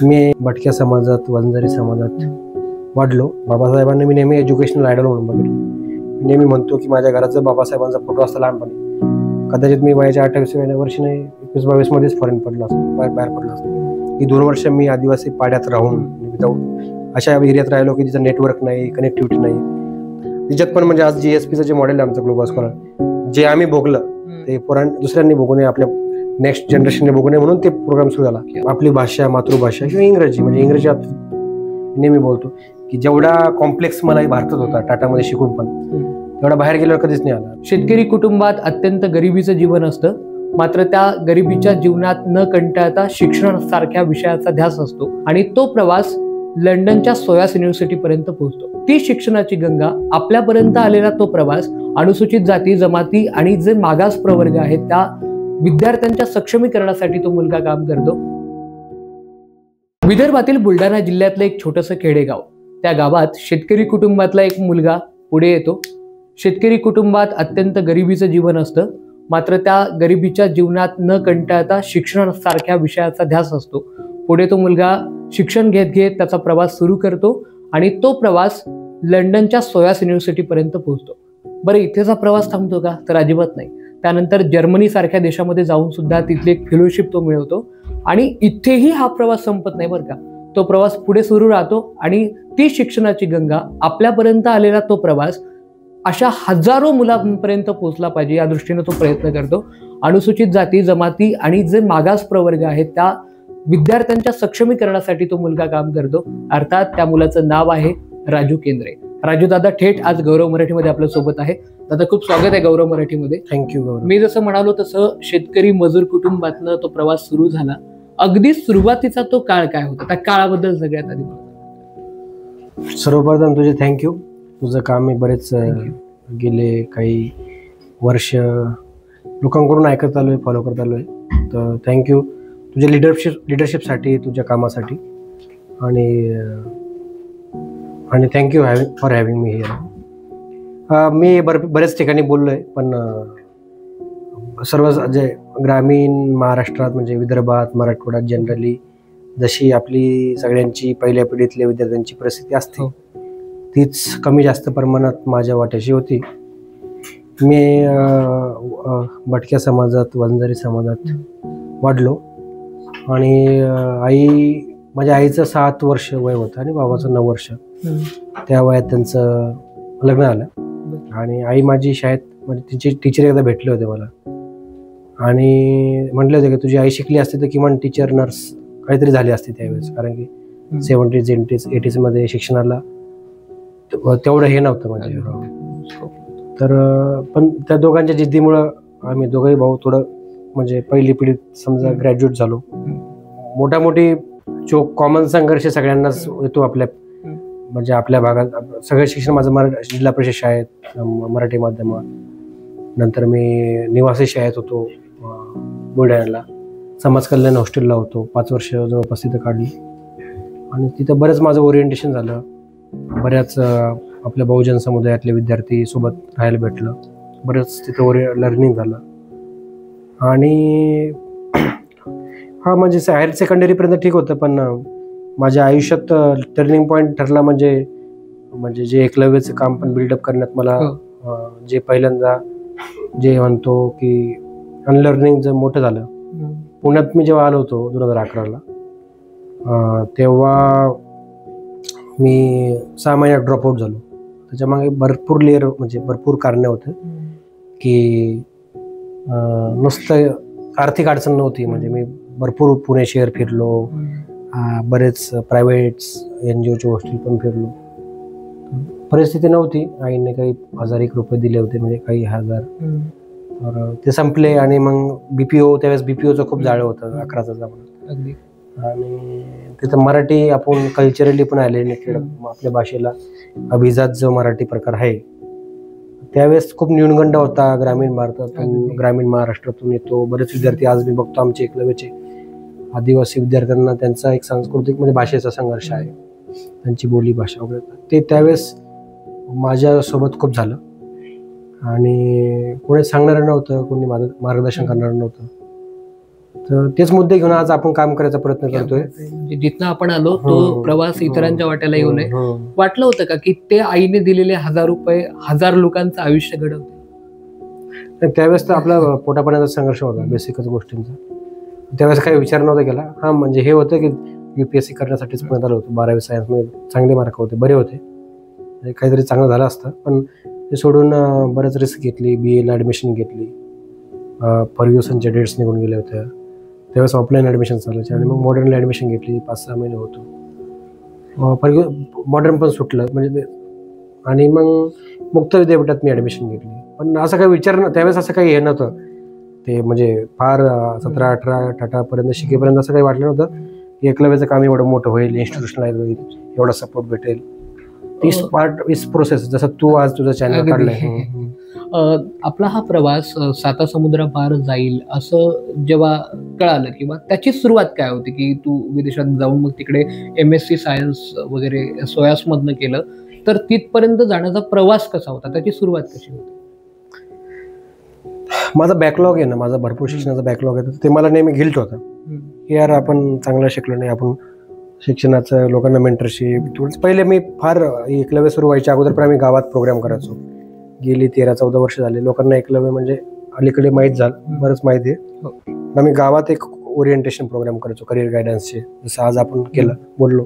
मी भटक्या समाजात, वंजारी समाजात वाढलो. बाबासाहेबांना मी नेहमी एज्युकेशनल आयडॉल म्हणून बघितलं. नेहमी म्हणतो की माझ्या घराचा बाबासाहेबांचा फोटो असता लहानपणी. कदाचित मी वयाच्या 28व्या वर्षी नाही 21-22 मध्येच फॉरेन पडलो असतो, बाहेर पडलो असतो. ही 2 वर्ष मी आदिवासी पाड्यात राहून विदाऊट अशा एरियात राहिलो की तिचं नेटवर्क नाही, कनेक्टिव्हिटी नाही. तिच्यात पण म्हणजे आज GSPचं जे मॉडेल आहे आमचं ग्लोबल स्कॉलर, जे आम्ही भोगलं ते दुसऱ्यांनी बघू नये, आपल्या नेक्स्ट जनरेशनने बघू नये म्हणून ते प्रोग्राम सुरू झाला. आपली भाषा, मातृभाषा किंवा इंग्रजी, म्हणजे इंग्रजीत नेहमी बोलतो की जेवढा कॉम्प्लेक्स मला भारतात होता टाटामध्ये शिकून पण तेवढा बाहेर गेल्यावर कधीच नाही आला. शेतकरी कुटुंबात अत्यंत गरिबीचं जीवन असतं, मात्र त्या गरिबीच्या जीवनात न कंटाळता शिक्षणासारख्या विषयाचा ध्यास असतो आणि तो प्रवास लंडनच्या सोयास युनिव्हर्सिटी पर्यंत पोहोचतो. ती शिक्षणाची गंगा आपल्यापर्यंत आलेला तो प्रवास अनुसूचित जाती, जमाती आणि जे मागास प्रवर्ग आहेत त्या विद्यार्थ्यांच्या सक्षमीकरणासाठी तो मुलगा काम करतो. विदर्भातील बुलढाणा जिल्ह्यातलं एक छोटंसं खेडेगाव, त्या गावात शेतकरी कुटुंबातला एक मुलगा पुढे येतो. शेतकरी कुटुंबात अत्यंत गरिबीचं जीवन असतं, मात्र त्या गरिबीच्या जीवनात न कंटाळता शिक्षणासारख्या विषयाचा ध्यास असतो. पुढे तो मुलगा शिक्षण घेत घेत त्याचा प्रवास सुरू करतो आणि तो प्रवास लंडनच्या सोयास युनिव्हर्सिटी पर्यंत पोहोचतो. बरं, इथेचा प्रवास थांबतो का? तर अजिबात नाही. त्यानंतर जर्मनी सारख्या देशामध्ये जाऊन सुद्धा तिथली एक फेलोशिप तो मिळवतो आणि इथेही हा प्रवास संपत नाही बरं का. तो प्रवास पुढे सुरू राहतो आणि ती शिक्षणाची गंगा आपल्यापर्यंत आलेला तो प्रवास अशा हजारो मुलांपर्यंत पोहोचला पाहिजे या दृष्टीने तो प्रयत्न करतो. अनुसूचित जाती, जमाती आणि जे मागास प्रवर्ग आहेत त्या विद्यार्थ्यांच्या सक्षमीकरणासाठी तो मुलगा काम करतो. अर्थात त्या मुलाचं नाव आहे राजू केंद्रे. राजू दादा थेट आज गौरव मराठीमध्ये आपल्या सोबत आहे. दादा, खूप स्वागत आहे गौरव मराठीमध्ये. थँक्यू गौरव. मी जसं म्हणालो तसं शेतकरी मजूर कुटुंबातनं तो प्रवास सुरू झाला. अगदी सुरुवातीचा तो काळ काय होता, त्या काळाबद्दल सगळ्यात आधी सर्वप्रथम तुझे थँक्यू. तुझं काम मी बरेच गेले काही वर्ष लोकांकडून ऐकत आलोय, फॉलो करत आलोय. तर थँक्यू तुझ्या लिडरशिपसाठी, तुझ्या कामासाठी आणि thank you for having me here. मी बऱ्याच ठिकाणी बोललो आहे, पण सर्व जे ग्रामीण महाराष्ट्रात म्हणजे विदर्भात, मराठवाड्यात जनरली जशी आपली सगळ्यांची पहिल्या पिढीतल्या विद्यार्थ्यांची परिस्थिती असते तीच कमी जास्त प्रमाणात माझ्या वाट्याशी होती. मी भटक्या समाजात, वंजारी समाजात वाढलो आणि माझ्या आईचं 7 वर्ष वय होतं आणि बाबाचं 9 वर्ष. त्या वयात त्यांचं लग्न झालं आणि आई माझी शाळेत म्हणजे तिचे टीचर एकदा भेटले होते मला आणि म्हटले होते की तुझी आई शिकली असते तर किमान टीचर, नर्स काहीतरी झाली असते त्यावेळेस, कारण की 70s, 80s मध्ये शिक्षणाला तेवढं हे नव्हतं म्हणजे. तर पण त्या दोघांच्या जिद्दीमुळं आम्ही दोघंही भाऊ थोडं म्हणजे पहिली पिढीत समजा ग्रॅज्युएट झालो. मोठी जो कॉमन संघर्ष सगळ्यांनाच येतो आपल्या म्हणजे आपल्या भागात. सगळं शिक्षण माझं जिल्हा परिषद शाळेत, मराठी माध्यमात. नंतर मी निवासी शाळेत होतो बुलढाण्याला, समाज कल्याण हॉस्टेलला होतो. 5 वर्ष जवळपास तिथं काढली आणि तिथं बरंच माझं ओरिएंटेशन झालं. बऱ्याच आपल्या बहुजन समुदायातले विद्यार्थी सोबत राहायला भेटलं. बरंच तिथं लर्निंग झालं आणि हा म्हणजे हायर सेकंडरीपर्यंत ठीक होतं, पण माझ्या आयुष्यात टर्निंग पॉईंट ठरला म्हणजे जे एकलव्याचं काम पण बिल्डअप करण्यात मला जे पहिल्यांदा जे म्हणतो की अनलर्निंग जर मोठं झालं. पुण्यात मी जेव्हा आलो होतो 2011ला, तेव्हा मी 6 महिन्यात ड्रॉपआउट झालो. त्याच्यामागे भरपूर लेअर म्हणजे भरपूर कारणे होतं की नुसतं आर्थिक अडचण नव्हती. म्हणजे मी भरपूर पुणे शहर फिरलो, बरेच प्रायव्हेट NGOचे हॉस्टेल पण फिरलो. परिस्थिती नव्हती. आईने काही 1000 रुपये दिले होते, म्हणजे काही 1000, तर ते संपले. आणि मग BPO, त्यावेळेस BPOचं खूप जाळं होतं 11चा जमाना. आणि तिथं मराठी आपण कल्चरली पण आयडेंटिटेड आपल्या भाषेला अभिजात जो मराठी प्रकार आहे त्यावेळेस खूप न्यूनगंड होता. ग्रामीण भारतातून, ग्रामीण महाराष्ट्रातून येतो बरेच विद्यार्थी. आज मी बघतो आमचे एकलव्याचे आदिवासी विद्यार्थ्यांना त्यांचा एक सांस्कृतिक म्हणजे भाषेचा संघर्ष आहे, त्यांची बोली भाषा वगैरे. ते त्यावेळेस माझ्यासोबत खूप झालं आणि कोणी सांगणारं नव्हतं, कोणी मार्गदर्शन करणारं नव्हतं. तर तेच मुद्दे घेऊन आज आपण काम करायचा प्रयत्न करतोय. म्हणजे जिथनं आपण आलो तो प्रवास इतरांच्या वाट्याला येऊ नये. वाटलं होतं का की ते आईने दिलेले 1000 रुपये 1000 लोकांचं आयुष्य घडवते? त्यावेळेस तर आपला पोटापाण्याचा संघर्ष होता, बेसिकच गोष्टींचा. त्यावेळेस काही विचार नव्हता केला. हा म्हणजे हे होतं की UPSC करण्यासाठीच पुण्यात आलो होतो. 12वी सायन्समध्ये चांगले मार्क होते, बरे होते, म्हणजे काहीतरी चांगलं झालं असतं. पण ते सोडून बरंच रिस्क घेतली. BA ला ॲडमिशन घेतली. फर्ग्युसनच्या डेट्स निघून गेल्या होत्या त्यावेळेस. ऑफलाईन ॲडमिशन चालायचे आणि मग मॉडर्नला ॲडमिशन घेतली. 5-6 महिने होतो. मॉडर्न पण सुटलं म्हणजे. आणि मग मुक्त विद्यापीठात मी ॲडमिशन घेतली. पण असं काही विचार त्यावेळेस असं काही हे नव्हतं ते, म्हणजे फार 17-18 टाटापर्यंत शिकेपर्यंत असं काही वाटलं नव्हतं. एकलव्याचं काम एवढं मोठं होईल, इन्स्टिट्यूशनलाइज होईल, एवढा सपोर्ट भेटेल. इस प्रोसेस, जसं तू आज तुझं चॅनल काढलंय. आपला हा प्रवास 7 समुद्रापार जाईल असं जेव्हा कळालं, किंवा त्याची सुरुवात काय होती की तू विदेशात जाऊन मग तिकडे MSc सायन्स वगैरे SOAS मधनं केलं, तर तिथपर्यंत जाण्याचा प्रवास कसा होता, त्याची सुरुवात कशी होती? माझा बॅकलॉग आहे ना, माझा भरपूर शिक्षणाचा बॅकलॉग आहे. ते मला नेहमी गिल्ट होतं की यार आपण चांगलं शिकलो नाही. आपण शिक्षणाचं लोकांना मेंटरशिप. पहिले मी फार एकलव्य सुरू व्हायच्या अगोदर पण आम्ही गावात प्रोग्राम करायचो. गेली 13-14 वर्ष झाले. लोकांना एकलव्य म्हणजे अलीकडे माहीत झालं, बरंच माहिती आहे. आम्ही गावात एक ओरिएंटेशन प्रोग्राम करायचो करिअर गायडन्सचे, जसं आज आपण केलं बोललो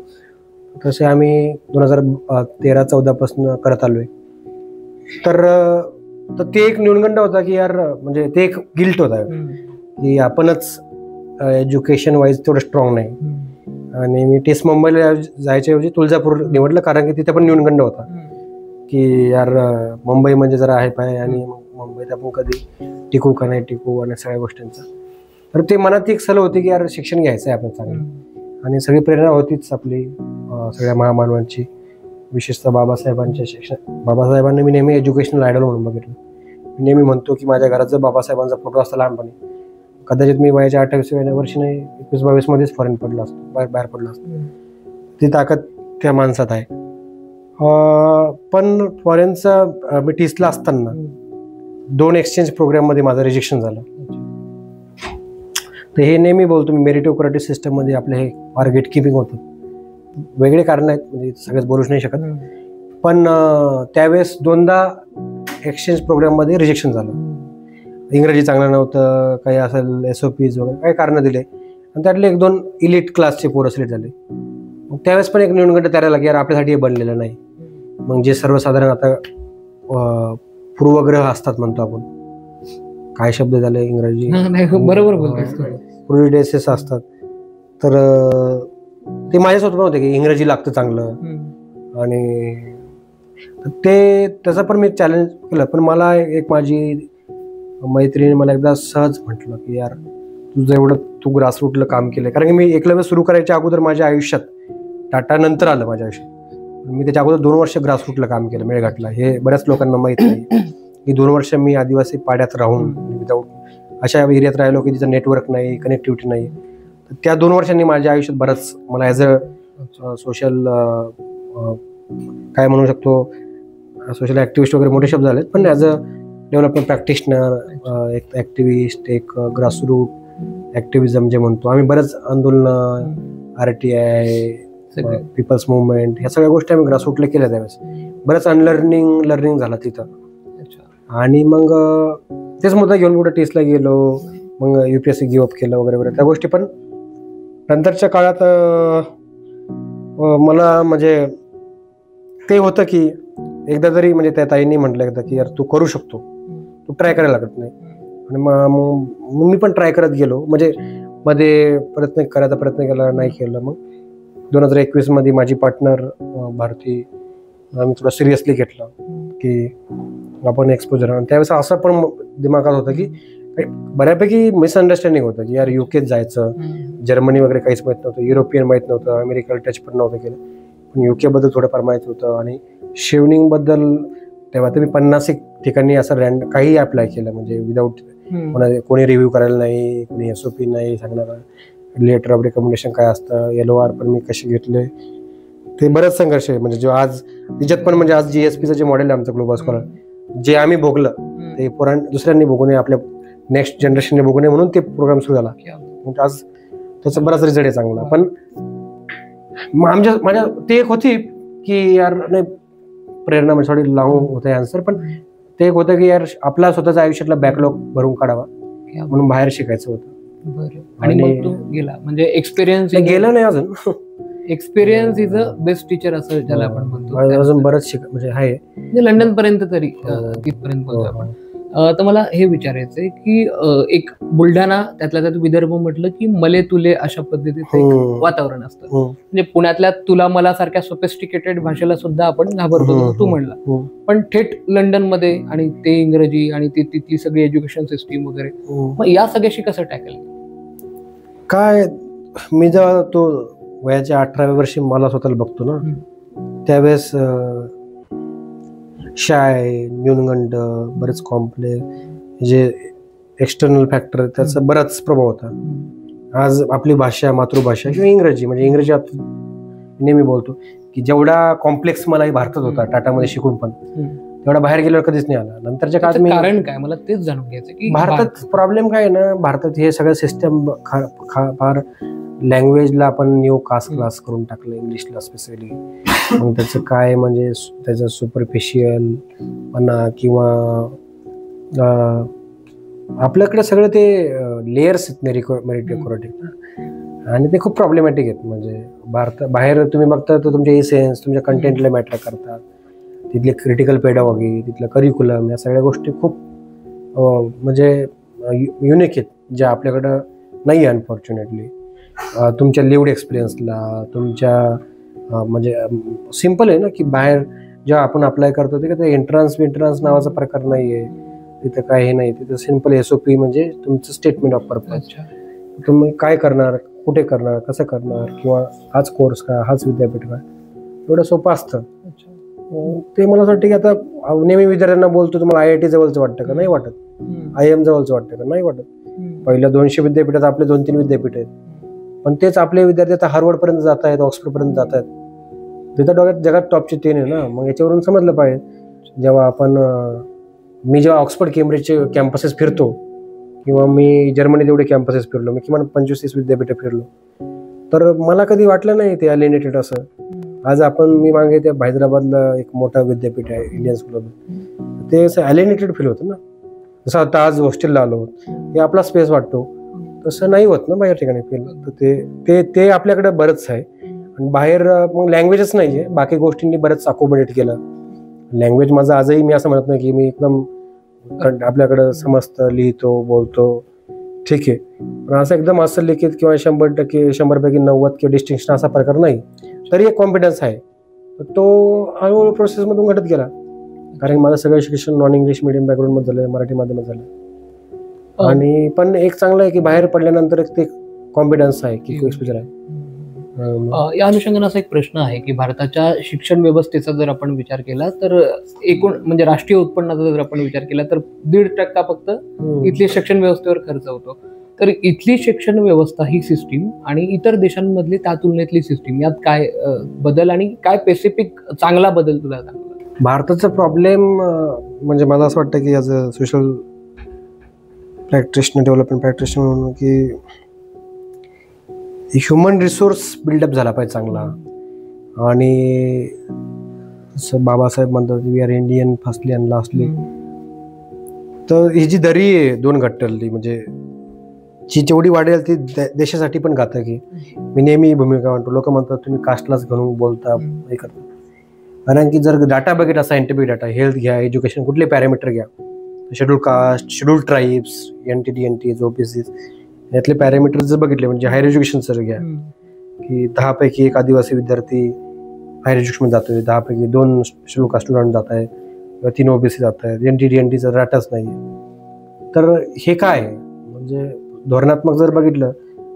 तसे आम्ही 2013-14 पासून करत आलोय. तर ते एक न्यूनगंड होता की यार, म्हणजे ते एक गिल्ट होता की आपणच एज्युकेशन वाईज तेवढं स्ट्रॉंग नाही. आणि मी टेस्ट मुंबईला जायच्याऐवजी तुळजापूर निवडलं, कारण की तिथे पण न्यूनगंड होता की यार मुंबई म्हणजे जरा आहे पाय, आणि मुंबईत आपण कधी टिकू का नाही टिकू आणि सगळ्या गोष्टींचा. तर ते मनात एक सल होती की यार शिक्षण घ्यायचं आहे आपण चांगलं. आणि सगळी प्रेरणा होतीच आपली सगळ्या महामानवांची, विशेषतः बाबासाहेबांच्या शिक्षण. बाबासाहेबांनी मी नेहमी एज्युकेशनल आयडल म्हणून बघितलं. मी नेहमी म्हणतो की माझ्या घरात जर बाबासाहेबांचा फोटो असता लहानपणी, कदाचित मी वयाच्या 28व्या वर्षी नाही 21-22 मध्येच फॉरेन पडलो असतो, बाहेर पडलो असतो. ती ताकद त्या माणसात आहे. पण फॉरेनचा मी टीसला असताना 2 एक्सचेंज प्रोग्राममध्ये माझं रिजेक्शन झालं. तर हे नेहमी बोलतो मी, मेरिटोक्रेटिक सिस्टममध्ये आपले हे फार गेट किपिंग होतं. वेगळे कारण आहेत, म्हणजे सगळेच बोलूच नाही शकत. पण त्यावेळेस 2दा एक्सचेंज प्रोग्राममध्ये रिजेक्शन झालं. इंग्रजी चांगलं नव्हतं, काही असेल SOPs वगैरे काही कारणं दिले, आणि त्यातले 1-2 इलिट क्लासचे पोरं सिलेक्ट झाले. मग त्यावेळेस पण एक न्यूनगंड तयार झाला की यार आपल्यासाठी हे बनलेलं नाही. मग जे सर्वसाधारण आता पूर्वग्रह असतात म्हणतो आपण, काय शब्द झाले इंग्रजी, बरोबर बोलतोस, प्रुडिडेसेस असतात. तर ते माझ्यासोबत पण होते की इंग्रजी लागतं चांगलं, आणि ते त्याचा पण मी चॅलेंज केलं. पण मला एक माझी मैत्रिणी मला एकदा सहज म्हटलं की यार तुझं एवढं तू ग्रासरूटला काम केलंय. कारण की मी एकलव्य सुरू करायच्या अगोदर माझ्या आयुष्यात, टाटा नंतर आलं माझ्या आयुष्यात, मी त्याच्या अगोदर 2 वर्ष ग्रासरूटला काम केलं मेळघाटला. हे बऱ्याच लोकांना माहीत नाही की 2 वर्ष मी आदिवासी पाड्यात राहून विदाऊट अशा एरियात राहिलो की तिचं नेटवर्क नाही, कनेक्टिव्हिटी नाही. तर त्या 2 वर्षांनी माझ्या आयुष्यात बरंच मला ॲज अ सोशल काय म्हणू शकतो, सोशल ॲक्टिव्हिस्ट वगैरे मोठे शब्द झालेत, पण ॲज अ डेव्हलपमेंट प्रॅक्टिशनर, एक ॲक्टिव्हिस्ट, एक ग्रासरूट ॲक्टिव्हिजम जे म्हणतो आम्ही, बरेच आंदोलनं, RTI, पीपल्स मुवमेंट, ह्या सगळ्या गोष्टी आम्ही ग्रासरूटला केल्या. त्यावेळेस बरंच लर्निंग झालं तिथं. आणि मग तेच मुद्दा घेऊन पुढे टेस्टला गेलो, मग UPSC गिव्ह अप केलं वगैरे वगैरे त्या गोष्टी. पण नंतरच्या काळात मला म्हणजे ते होतं की एकदा तरी म्हणजे त्या ताईंनी म्हटलं एकदा की यार तू करू शकतो, तू ट्राय करायला लागत नाही. आणि मग मी पण ट्राय करत गेलो, म्हणजे मध्ये करायचा प्रयत्न केला, नाही केलं. मग 2021 मध्ये माझी पार्टनर भारती, आम्ही थोडं सिरियसली घेतलं की आपण एक्सपोजर. आणि त्यावेळेस असं पण दिमागात होतं की बऱ्यापैकी मिसअंडरस्टँडिंग होतं की यार UKत जायचं, जर्मनी वगैरे काहीच माहीत नव्हतं, युरोपियन माहीत नव्हतं, अमेरिकेला टच पण नव्हतं केलं, पण UK बद्दल थोडंफार माहीत होतं. आणि शेवनिंग बद्दल तेव्हा तर मी 50 ठिकाणी असं काही अप्लाय केलं, म्हणजे विदाऊट कोणी रिव्ह्यू करायला नाही, कोणी SOP नाही सांगणार, लेटर ऑफ रिकमेंडेशन काय असतं, LOR पण मी कसे घेतले, ते बरंच संघर्ष आहे. म्हणजे जो आज तिच्यात पण, म्हणजे आज GSPचं जे मॉडेल आहे आमचं ग्लोबल स्कॉलर, जे आम्ही भोगलं ते दुसऱ्यांनी भोगू नये, आपल्या नेक्स्ट जनरेशनने भोगू नये म्हणून ते प्रोग्राम सुरू झाला. म्हणजे आज त्याचा बराच रिझल्ट आहे चांगला. पण माझ्या ते एक होती की यार नाही, प्रेरणा म्हणजे थोडी लॉंग होते आन्सर, पण ते एक होतं की यार आपला स्वतःच्या आयुष्यातला बॅकलॉग भरून काढावा म्हणून बाहेर शिकायचं होतं. आणि मग तू गेला म्हणजे एक्सपिरियन्स गेला नाही अजून. Experience is a best teacher असं ज्याला आपण म्हणतो. अजून बरंच म्हणजे आहे म्हणजे लंडन पर्यंत तरी तिथपर्यंत बोलतोय आपण. तर मला हे विचारायचं आहे की एक बुलढाणा त्यातल्या त्यात विदर्भ म्हटलं की मले तुले अशा पद्धतीचं वातावरण असतं. म्हणजे पुण्यातल्या तुला मला सारख्या सोफिस्टिकेटेड भाषेला सुद्धा आपण घाबरतो तू म्हणला, पण थेट लंडन मध्ये आणि ते इंग्रजी आणि तिथली सगळी एज्युकेशन सिस्टीम वगैरे, मग या सगळ्याशी कसं टॅकल काय. मी जेव्हा तो वयाच्या 18व्या वर्षी मला स्वतःला बघतो ना, त्यावेळेस शाय, न्यूनगंड, बरेच कॉम्प्लेक्स जे एक्सटर्नल फॅक्टर त्याचा बराच प्रभाव होता. आज आपली भाषा, मातृभाषा किंवा इंग्रजी, म्हणजे इंग्रजी नेहमी बोलतो की जेवढा कॉम्प्लेक्स मला भारतात होता टाटामध्ये शिकून, पण तेवढा बाहेर गेल्यावर कधीच नाही आला. नंतरच्या काळात मी कारण काय मला तेच जाणून घ्यायचं की भारतात प्रॉब्लेम काय आहे ना, भारतात हे सगळं सिस्टम फार लँग्वेजला आपण न्यू कास्ट क्लास करून टाकलं, इंग्लिशला स्पेसिफिकली. मग त्याचं काय म्हणजे त्याचं सुपरफिशियल म्हणा किंवा आपल्याकडे सगळं ते लेयर्स आहेत मेरिटोक्रेटिक, आणि ते खूप प्रॉब्लेमॅटिक आहेत. म्हणजे बाहेर तुम्ही बघता तर तुमचे इसेन्स तुमच्या कंटेंटला मॅटर करतात, तिथले क्रिटिकल पेडागॉगी, तिथलं करिक्युलम, या सगळ्या गोष्टी खूप म्हणजे युनिक आहेत, ज्या आपल्याकडं नाही आहे अनफॉर्च्युनेटली. तुमच्या लिव्ड एक्सपिरियन्सला, तुमच्या म्हणजे सिम्पल आहे ना की बाहेर जेव्हा आपण अप्लाय करतो ते काय एंट्रन्स नावाचा प्रकार नाही आहे तिथं, काही नाही. तिथं सिम्पल SOP म्हणजे तुमचं स्टेटमेंट ऑफ पर्पज, तुम्ही काय करणार, कुठे करणार, कसं करणार, किंवा हाच कोर्स का, हाच विद्यापीठ का, एवढं सोपं असतं. ते मला असं वाटतं की आता नेहमी विद्यार्थ्यांना बोलतो, तुम्हाला IIT जवळचं वाटतं का? नाही वाटत. IIM जवळचं वाटतं का? नाही वाटत. पहिल्या 200 विद्यापीठात आपले 2-3 विद्यापीठ आहेत, पण तेच आपले विद्यार्थी आता हार्वर्डपर्यंत जात आहेत, ऑक्सफोर्डपर्यंत जात आहेत. तिथं डोक्यात जगात टॉपचे 3 आहे ना. मग याच्यावरून समजलं पाहिजे, जेव्हा मी जेव्हा ऑक्सफोर्ड केम्ब्रिजचे कॅम्पसेस फिरतो किंवा मी जर्मनीत एवढे कॅम्पसेस फिरलो, मी किमान 25-30 विद्यापीठं फिरलो, तर मला कधी वाटलं नाही ते अलिनेटेड असं. आज मी मागे त्या हैदराबादला एक मोठा विद्यापीठ आहे, इंडियन स्कूल ऑफ, ते असं अलिनेटेड फील होतं ना. जसं आता आज हॉस्टेलला आलो, हे आपला स्पेस वाटतो, तसं नाही होत ना बाहेर ठिकाणी फील. तर ते आपल्याकडे बरंच आहे. आणि बाहेर मग लँग्वेजच नाही आहे, बाकी गोष्टींनी बरंच अकोमोडेट केलं. लँग्वेज माझं आजही मी असं म्हणत नाही की मी एकदम आपल्याकडं समजतं, लिहितो, बोलतो, ठीक आहे, पण असं एकदम असं लिखित किंवा 100% 100पैकी 90 किंवा डिस्टिंक्शन असा प्रकार नाही. तरी एक कॉन्फिडन्स आहे. तर तो हळूहळू प्रोसेसमधून घडत गेला, कारण माझं सगळं शिक्षण नॉन इंग्लिश मिडियम बॅकग्राऊंडमध्ये झालं, मराठी माध्यमात झालं. आणि पण एक चांगलं आहे की बाहेर पडल्यानंतर एक ते कॉन्फिडन्स आहे की एक्सपोजर आहे. या अनुषंगाने असा एक प्रश्न आहे की भारताच्या शिक्षण व्यवस्थेचा जर आपण विचार केला तर एकूण म्हणजे राष्ट्रीय उत्पन्नाचा जर आपण विचार केला तर 1.5% फक्त इथली शिक्षण व्यवस्थेवर खर्च होतो. तर इथली शिक्षण व्यवस्था ही सिस्टीम आणि इतर देशांमधली त्या तुलनेतली सिस्टीम यात काय बदल आणि काय स्पेसिफिक चांगला बदल तुला जाणवला? भारताचा प्रॉब्लेम म्हणजे मला असं वाटतं की as a social practitioner, development practitioner म्हणून की ह्युमन रिसोर्स बिल्डअप झाला पाहिजे चांगला. आणि जसं बाबासाहेब म्हणतात we are Indian firstly and lastly. तर ही जी दरी आहे 2 घट्टली, म्हणजे जी जेवढी वाढेल ती देशासाठी पण घातक आहे. मी नेहमी ही भूमिका म्हणतो. लोक म्हणतात तुम्ही कास्टलाच घेऊन बोलता, हे करता, कारण की जर डाटा बघितला, सायंटिफिक डाटा, हेल्थ घ्या, एज्युकेशन, कुठले पॅरामीटर घ्या, schedule caste, schedule tribes, NTDNTs, OBCs, यातले पॅरामीटर जर बघितले, म्हणजे हायर एज्युकेशन सर घ्या की 10पैकी 1 आदिवासी विद्यार्थी हायर एज्युकेशन जातोय, 10पैकी 2 शेड्यूल कास्ट स्टुडंट जात आहेत किंवा 3 OBC जात आहेत, NTDNTचा डाटाच नाही आहे. तर हे काय म्हणजे धोरणात्मक जर बघितलं,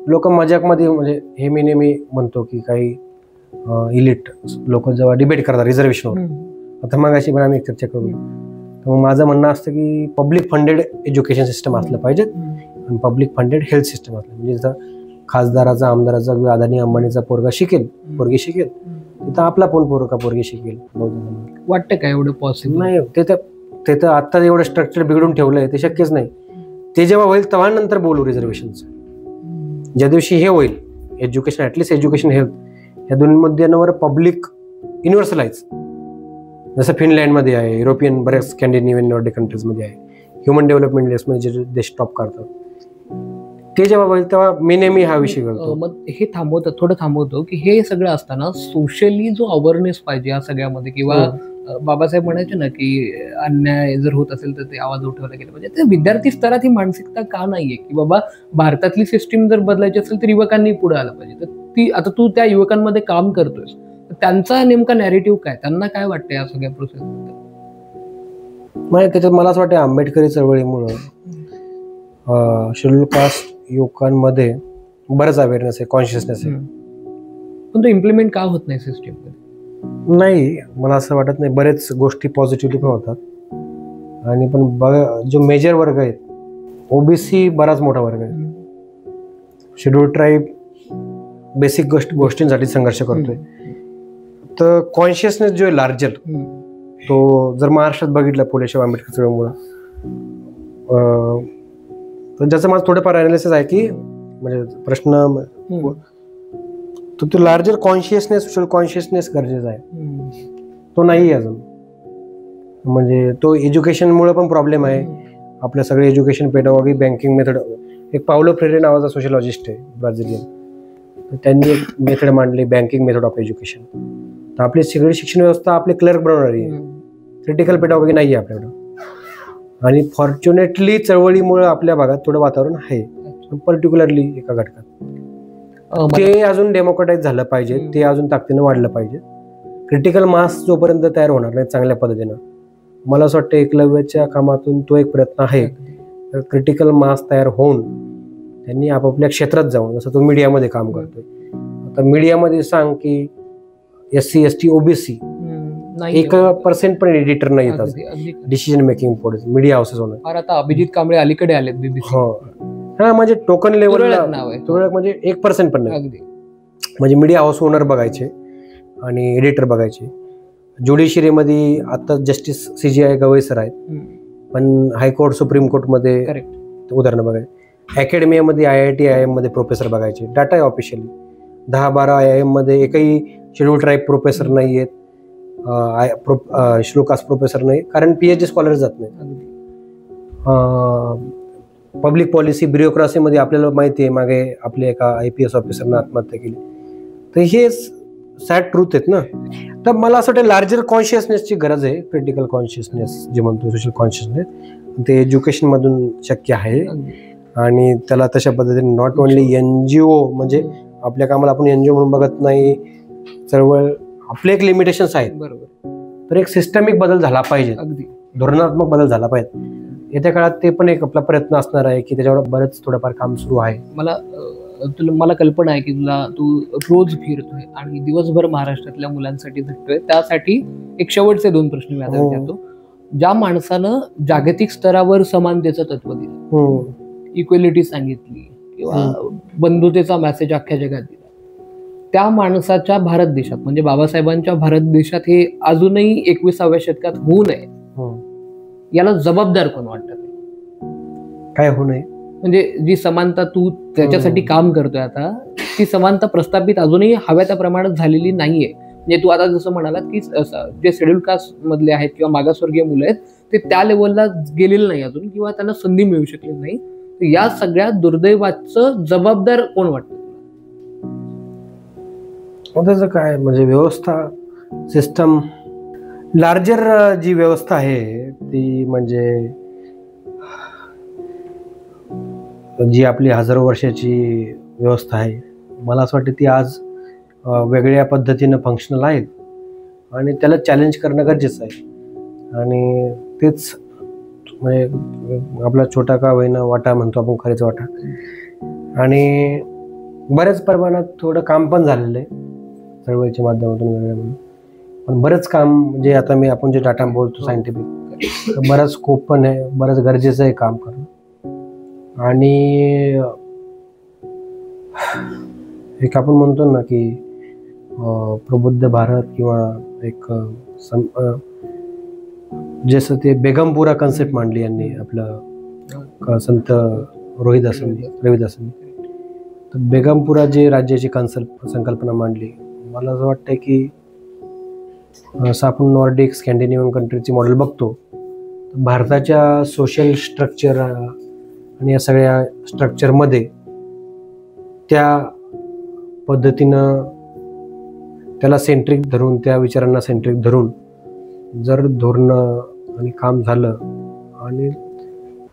लोक मजाकमध्ये, म्हणजे हे मी नेहमी म्हणतो की काही इलिट लोक जेव्हा डिबेट करतात रिझर्वेशनवर, आता मग अशी पण आम्ही चर्चा करू, तर मग माझं म्हणणं असतं की पब्लिक फंडेड एज्युकेशन सिस्टम असलं पाहिजे आणि पब्लिक फंडेड हेल्थ सिस्टम असलं. म्हणजे जर खासदाराचा, आमदाराचा किंवा अदानी अंबानीचा पोरगा शिकेल, पोरगी शिकेल, तिथं आपला पण पोरगा पोरगी शिकेल. वाटतं काय एवढं पॉसिबल नाही? ते तर आता एवढं स्ट्रक्चर बिघडून ठेवलंय, ते शक्यच नाही. ते जेव्हा होईल तेव्हा नंतर बोलू रिझर्वेशनचं. ज्या दिवशी हे होईल, एज्युकेशन, ॲटलिस्ट एज्युकेशन, हेल्थ, या दोन्ही मुद्द्यांवर पब्लिक युनिव्हर्सलाइज, जसं फिनलँडमध्ये आहे, युरोपियन बऱ्याच स्कॅन्डिनेव्हियन नॉर्डिक कंट्रीजमध्ये आहे, ह्युमन डेव्हलपमेंट इंडेक्समध्ये जे देश टॉप करतात, ते जेव्हा होईल तेव्हा मी नेहमी हा विषय करतो. मग हे थोडं थांबवतो की हे सगळं असताना सोशली जो अवेअरनेस पाहिजे या सगळ्यामध्ये, किंवा बाबासाहेब म्हणायचे ना की अन्याय जर होत असेल तर ते आवाज उठवला गेला पाहिजे, तर विद्यार्थी स्तरात ही मानसिकता का नाहीये की बाबा भारतातली सिस्टीम जर बदलायची असेल तर युवकांनी पुढे आलं पाहिजे. तर ती, आता तू त्या युवकांमध्ये काम करतोयस, त्यांचा नेमका नॅरेटिव्ह काय, त्यांना काय वाटतं या सगळ्या प्रोसेसबद्दल? म्हणजे त्याच्यात मला असं वाटतं आंबेडकरी चळवळीमुळं शेड्यूल कास्ट युवकांमध्ये बरंच अवेअरनेस आहे, कॉन्शियसनेस आहे. पण तो इम्प्लिमेंट का होत नाही सिस्टीम? नाही, मला असं वाटत नाही. बरेच गोष्टी पॉझिटिव्हली पण होतात, आणि पण जो मेजर वर्ग आहे, ओबीसी बराच मोठा वर्ग आहे, शेड्यूल ट्राईब बेसिक गोष्टींसाठी संघर्ष करतोय. तर कॉन्शियसनेस जो आहे लार्जर, तो जर महाराष्ट्रात बघितला फुले आंबेडकर चळवळीमुळं, तर ज्याचं माझं थोडंफार अनालिसिस आहे की म्हणजे प्रश्न, तो लार्जर कॉन्शियसनेस, सोशल कॉन्शियसनेस गरजेचा आहे. तो नाही अजून. म्हणजे तो एज्युकेशनमुळे पण प्रॉब्लेम आहे. आपल्या सगळे एज्युकेशन, पेडागॉगी, बँकिंग मेथड, एक पावलो फ्रेरे नावाचा सोशलॉजिस्ट आहे ब्राझिलियन, तर त्यांनी एक मेथड मांडली, बँकिंग मेथड ऑफ एज्युकेशन. तर आपली सगळी शिक्षण व्यवस्था आपली क्लर्क बनवणारी आहे, क्रिटिकल पेडागॉगी नाही आहे आपल्याकडं. आणि फॉर्च्युनेटली चळवळीमुळे आपल्या भागात थोडं वातावरण आहे, पर्टिक्युलरली एका घटकात. ते अजून डेमोक्रेटाईज झालं पाहिजे, ते अजून ताकदीनं वाढलं पाहिजे. क्रिटिकल मास जोपर्यंत तयार होणार नाही चांगल्या पद्धतीनं, मला असं वाटतं एकलव्याच्या कामातून तो एक प्रयत्न आहे. तर क्रिटिकल मास तयार होऊन त्यांनी आपापल्या क्षेत्रात जाऊन, जसं तो मीडियामध्ये काम करतोय, आता मीडियामध्ये सांग की SC ST OBC 1% पण एडिटर नाही येतात डिसिजन मेकिंग पुढे मीडिया हाऊसेस होणार. आता अभिजित कांबळे अलीकडे आलेत BBC. हा, म्हणजे टोकन लेवलला म्हणजे 1% पण नाही. म्हणजे मीडिया हाऊस ओनर बघायचे आणि एडिटर बघायचे. ज्युडिशरीमध्ये आता जस्टिस CGI गवई सर आहेत, पण हायकोर्ट, सुप्रीम कोर्टमध्ये उदाहरणं बघायचे. अकॅडमियामध्ये IIT IIM मध्ये प्रोफेसर बघायचे. डाटा आहे ऑफिशियली 10-12 IIM मध्ये एकही शेड्यूल ट्राईब प्रोफेसर नाही आहेत, शेड्यूल कास्ट प्रोफेसर नाही, कारण PhD स्कॉलर जात नाही. पब्लिक पॉलिसी, ब्युरोक्रसीमध्ये आपल्याला माहिती आहे मागे आपल्या एका IPS ऑफिसरनं आत्महत्या केली. तर हे सॅड ट्रूथ आहेत ना. तर मला असं वाटतं लार्जर कॉन्शियसनेसची गरज आहे. क्रिटिकल कॉन्शियसनेस जे म्हणतो, सोशल कॉन्शियसनेस, ते एज्युकेशनमधून शक्य आहे. आणि त्याला तशा पद्धतीने नॉट ओनली NGO, म्हणजे आपल्या कामाला आपण NGO म्हणून बघत नाही, चळवळ आपले एक लिमिटेशन्स आहेत. बरोबर. तर एक सिस्टमिक बदल झाला पाहिजे, धोरणात्मक बदल झाला पाहिजे. येत्या काळात ते पण एक आपला प्रयत्न असणार आहे की त्याच्यावर बरंच थोडंफार काम सुरू आहे. मला कल्पना आहे की तू रोज फिरतोय आणि दिवसभर महाराष्ट्रातल्या मुलांसाठी झटतोय. त्यासाठी एक शेवटचे 2 प्रश्न मी आता विचारतो. ज्या माणसानं जागतिक स्तरावर समानतेचं तत्व दिलं, इक्वेलिटी सांगितली किंवा बंधुतेचा मेसेज अख्ख्या जगात दिला, त्या माणसाच्या भारत देशात, म्हणजे बाबासाहेबांच्या भारत देशात हे अजूनही 21व्या शतकात होऊ नये, याला जबाबदार कोण वाटतं? काय होऊ नये म्हणजे जी समानता तू त्याच्यासाठी काम करतोय आता, ती समानता प्रस्थापित अजूनही हव्या त्या प्रमाणात झालेली नाहीये. म्हणजे तू आता जसं म्हणालात की जे शेड्यूल कास्ट मधले आहेत किंवा मागासवर्गीय मुलं आहेत, ते त्या लेवलला गेलेले नाही अजून, किंवा त्यांना संधी मिळू शकली नाही. तर या सगळ्या दुर्दैवाचं जबाबदार कोण वाटतं? त्याचं काय म्हणजे व्यवस्था, सिस्टम, लार्जर जी व्यवस्था आहे ती, म्हणजे जी आपली हजारो वर्षाची व्यवस्था आहे, मला असं वाटतं ती आज वेगळ्या पद्धतीनं फंक्शनल आहेत आणि त्याला चॅलेंज करणं गरजेचं आहे. आणि तेच म्हणजे आपला छोटा का होईना वाटा म्हणतो आपण, खरेच वाटा. आणि बऱ्याच प्रमाणात थोडं काम पण झालेलं आहे चळवळीच्या माध्यमातून वेगळ्या, पण बरंच काम जे आता आपण जे डाटा बोलतो सायंटिफिक, बरंच स्कोप पण आहे, बरंच गरजेचं आहे काम करणं. आणि एक आपण म्हणतो ना की प्रबुद्ध भारत, किंवा एक जसं ते बेगमपुरा कन्सेप्ट मांडली यांनी, आपलं संत रविदासांनी, तर बेगमपुरा जे राज्याची संकल्पना मांडली, मला असं वाटतं की असं आपण नॉर्डिक स्कॅन्डिनेव्हियन कंट्रीची मॉडेल बघतो, भारताच्या सोशल स्ट्रक्चर आणि या सगळ्या स्ट्रक्चरमध्ये त्या पद्धतीनं त्याला सेंट्रिक धरून, त्या विचारांना सेंट्रिक धरून जर धोरणं आणि काम झालं आणि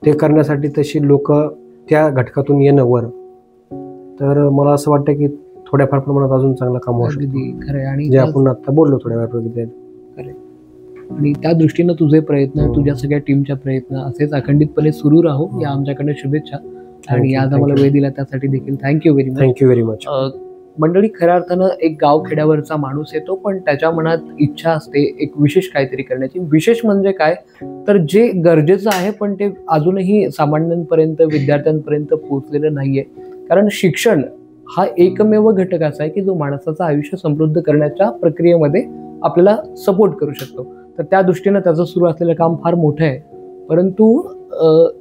ते करण्यासाठी तशी लोक त्या घटकातून येणं वर, तर मला असं वाटतं की थोड्याफार प्रमाणात अजून चांगलं काम होऊ शकतं. खरं आणि जे आपण आता बोललो थोड्या वेळ प्रगती. आणि त्या दृष्टीनं तुझे प्रयत्न, तुझ्या सगळ्या टीमच्या प्रयत्न असेच अखंडितपणे सुरू राहू, या आमच्याकडे शुभेच्छा. आणि आज आम्हाला वेळ दिला त्यासाठी देखील thank you very much. Thank you very much. मंडळी, खऱ्या अर्थानं एक गावखेड्यावरचा माणूस येतो, पण त्याच्या मनात इच्छा असते एक विशेष काहीतरी करण्याची. विशेष म्हणजे काय, तर जे गरजेचं आहे पण ते अजूनही सामान्यांपर्यंत, विद्यार्थ्यांपर्यंत पोहोचलेलं नाहीये. कारण शिक्षण हा एकमेव घटक असा आहे की जो माणसाचं आयुष्य समृद्ध करण्याच्या प्रक्रियेमध्ये आपल्याला सपोर्ट करू शकतो. तर त्या दृष्टीनं त्याचं सुरू असलेलं काम फार मोठं आहे. परंतु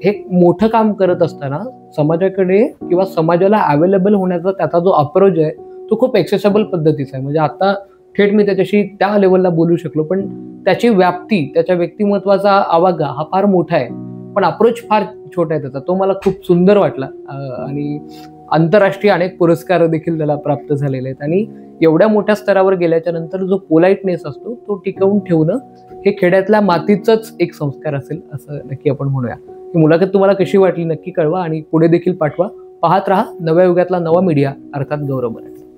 हे मोठं काम करत असताना समाजाकडे किंवा समाजाला अवेलेबल होण्याचा त्याचा जो अप्रोच आहे तो खूप एक्सेसेबल पद्धतीचा आहे. म्हणजे आता थेट मी त्याच्याशी त्या लेवलला बोलू शकलो, पण त्याची व्याप्ती, त्याच्या व्यक्तिमत्वाचा आवागा हा फार मोठा आहे, पण अप्रोच फार छोटा आहे त्याचा. तो मला खूप सुंदर वाटला. आणि आंतरराष्ट्रीय अनेक पुरस्कार देखील त्याला प्राप्त झालेले आहेत. आणि एवढ्या मोठ्या स्तरावर गेल्याच्या नंतर जो पोलाइटनेस असतो तो टिकवून ठेवणं हे खेड्यातल्या मातीचंच एक संस्कार असेल असं नक्की आपण म्हणूया. ही मुलाखत तुम्हाला कशी वाटली नक्की कळवा आणि पुढे देखील पाठवा. पाहत राहा नव्या युगातला नवा मीडिया, अर्थात गौरव मराठी.